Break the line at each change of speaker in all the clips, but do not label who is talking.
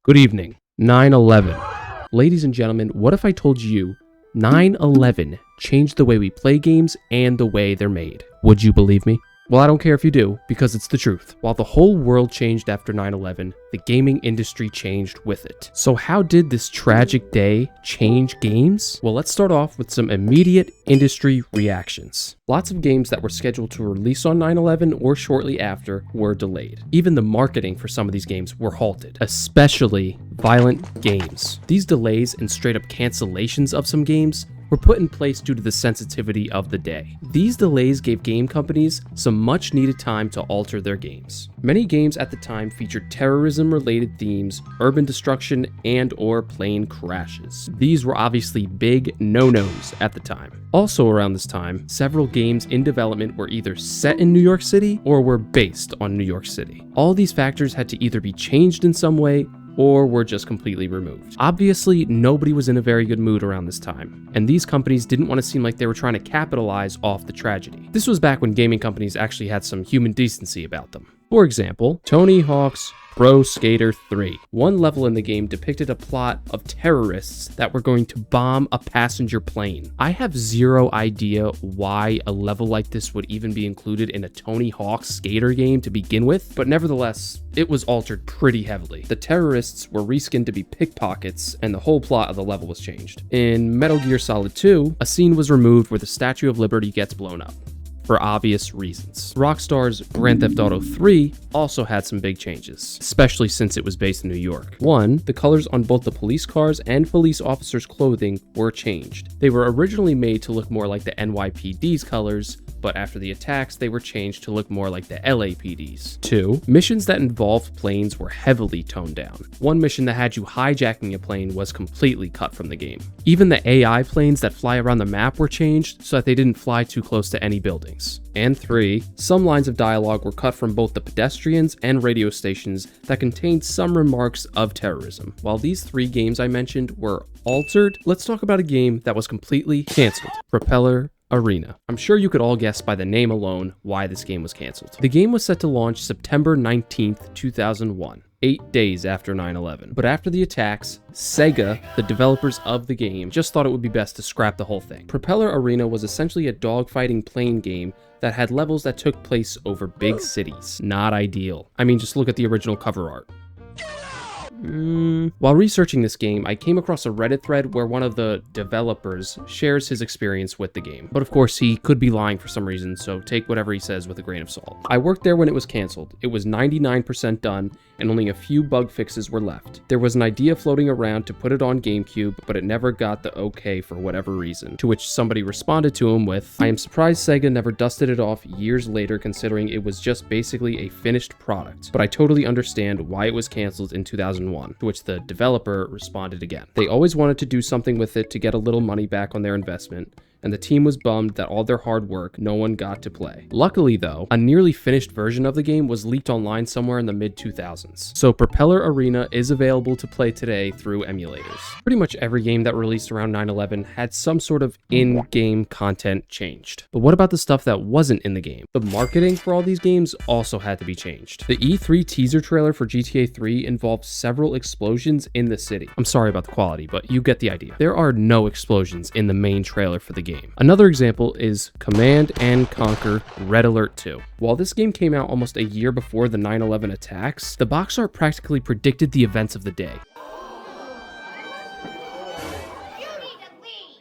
Good evening. 9/11. Ladies and gentlemen, what if I told you 9/11 changed the way we play games and the way they're made? Would you believe me? Well, I don't care if you do, because it's the truth. While the whole world changed after 9/11, the gaming industry changed with it. So how did this tragic day change games? Well, let's start off with some immediate industry reactions. Lots of games that were scheduled to release on 9/11 or shortly after were delayed. Even the marketing for some of these games were halted, especially violent games. These delays and straight up cancellations of some games were put in place due to the sensitivity of the day. These delays gave game companies some much needed time to alter their games. Many games at the time featured terrorism related themes, urban destruction, and or plane crashes. These were obviously big no-nos at the time. Also around this time, several games in development were either set in New York City or were based on New York City. All these factors had to either be changed in some way or were just completely removed. Obviously, nobody was in a very good mood around this time, and these companies didn't want to seem like they were trying to capitalize off the tragedy. This was back when gaming companies actually had some human decency about them. For example, Tony Hawk's Pro Skater 3. One level in the game depicted a plot of terrorists that were going to bomb a passenger plane. I have zero idea why a level like this would even be included in a Tony Hawk Skater game to begin with, but nevertheless, it was altered pretty heavily. The terrorists were reskinned to be pickpockets, and the whole plot of the level was changed. In Metal Gear Solid 2, a scene was removed where the Statue of Liberty gets blown up, for obvious reasons. Rockstar's Grand Theft Auto 3 also had some big changes, especially since it was based in New York. One, the colors on both the police cars and police officers' clothing were changed. They were originally made to look more like the NYPD's colors, but after the attacks, they were changed to look more like the LAPD's. Two, missions that involved planes were heavily toned down. One mission that had you hijacking a plane was completely cut from the game. Even the AI planes that fly around the map were changed so that they didn't fly too close to any buildings. And three, some lines of dialogue were cut from both the pedestrians and radio stations that contained some remarks of terrorism. While these three games I mentioned were altered, let's talk about a game that was completely canceled: Propeller Arena. I'm sure you could all guess by the name alone why this game was canceled. The game was set to launch September 19th, 2001. 8 days after 9/11. But after the attacks, Sega, the developers of the game, just thought it would be best to scrap the whole thing. Propeller Arena was essentially a dogfighting plane game that had levels that took place over big cities. Not ideal. I mean, just look at the original cover art. While researching this game, I came across a Reddit thread where one of the developers shares his experience with the game. But of course, he could be lying for some reason, so take whatever he says with a grain of salt. I worked there when it was canceled. It was 99% done, and only a few bug fixes were left. There was an idea floating around to put it on GameCube, but it never got the okay for whatever reason, to which somebody responded to him with, "I am surprised Sega never dusted it off years later, considering it was just basically a finished product, but I totally understand why it was canceled in 2001. To which the developer responded again. They always wanted to do something with it to get a little money back on their investment, and the team was bummed that all their hard work no one got to play. Luckily though, a nearly finished version of the game was leaked online somewhere in the mid-2000s, so Propeller Arena is available to play today through emulators. Pretty much every game that released around 9/11 had some sort of in-game content changed. But what about the stuff that wasn't in the game? The marketing for all these games also had to be changed. The E3 teaser trailer for GTA 3 involved several explosions in the city. I'm sorry about the quality, but you get the idea. There are no explosions in the main trailer for the game. Another example is Command and Conquer Red Alert 2. While this game came out almost a year before the 9/11 attacks, the box art practically predicted the events of the day.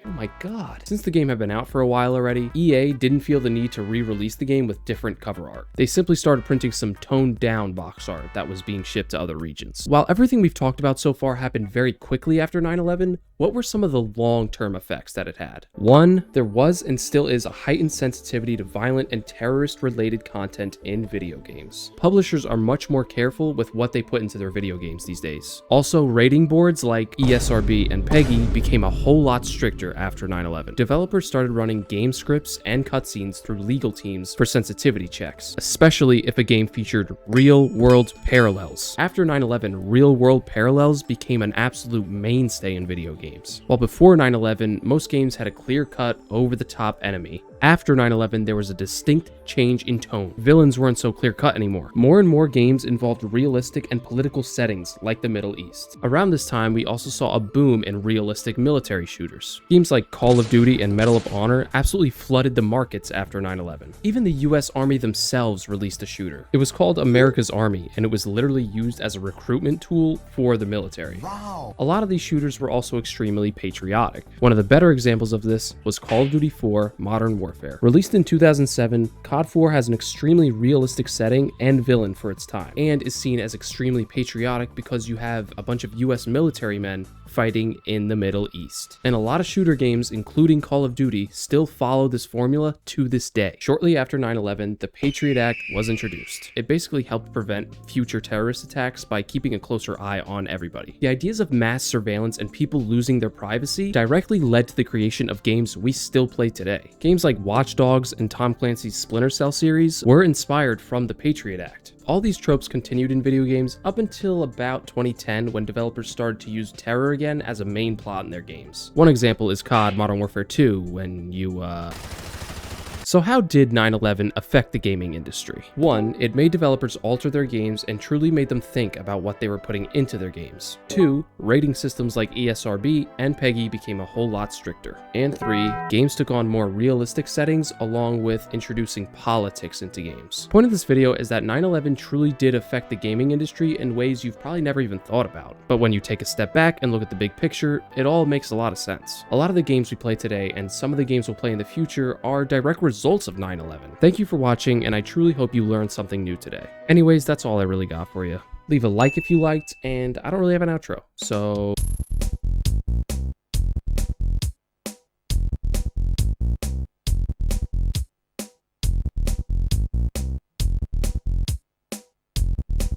Oh my god. Since the game had been out for a while already, EA didn't feel the need to re-release the game with different cover art. They simply started printing some toned down box art that was being shipped to other regions. While everything we've talked about so far happened very quickly after 9/11, what were some of the long-term effects that it had? One, there was and still is a heightened sensitivity to violent and terrorist-related content in video games. Publishers are much more careful with what they put into their video games these days. Also, rating boards like ESRB and PEGI became a whole lot stricter after 9/11. Developers started running game scripts and cutscenes through legal teams for sensitivity checks, especially if a game featured real-world parallels. After 9/11, real-world parallels became an absolute mainstay in video games. While before 9/11, most games had a clear-cut, over-the-top enemy, After 9/11, there was a distinct change in tone. Villains weren't so clear-cut anymore. More and more games involved realistic and political settings, like the Middle East. Around this time, we also saw a boom in realistic military shooters. Games like Call of Duty and Medal of Honor absolutely flooded the markets after 9/11. Even the US Army themselves released a shooter. It was called America's Army, and it was literally used as a recruitment tool for the military. Wow. A lot of these shooters were also extremely patriotic. One of the better examples of this was Call of Duty 4 Modern Warfare. Released in 2007, COD 4 has an extremely realistic setting and villain for its time, and is seen as extremely patriotic because you have a bunch of US military men fighting in the Middle East. And a lot of shooter games, including Call of Duty, still follow this formula to this day. Shortly after 9/11, the Patriot Act was introduced. It basically helped prevent future terrorist attacks by keeping a closer eye on everybody. The ideas of mass surveillance and people losing their privacy directly led to the creation of games we still play today. Games like Watch Dogs and Tom Clancy's Splinter Cell series were inspired from the Patriot Act. All these tropes continued in video games up until about 2010, when developers started to use terror again as a main plot in their games. One example is COD Modern Warfare 2, when you, So how did 9/11 affect the gaming industry? 1. It made developers alter their games and truly made them think about what they were putting into their games. 2. Rating systems like ESRB and PEGI became a whole lot stricter. And 3. Games took on more realistic settings along with introducing politics into games. The point of this video is that 9/11 truly did affect the gaming industry in ways you've probably never even thought about. But when you take a step back and look at the big picture, it all makes a lot of sense. A lot of the games we play today and some of the games we'll play in the future are direct results of 9/11. Thank you for watching, and I truly hope you learned something new today. Anyways, that's all I really got for you. Leave a like if you liked, and I don't really have an outro, so...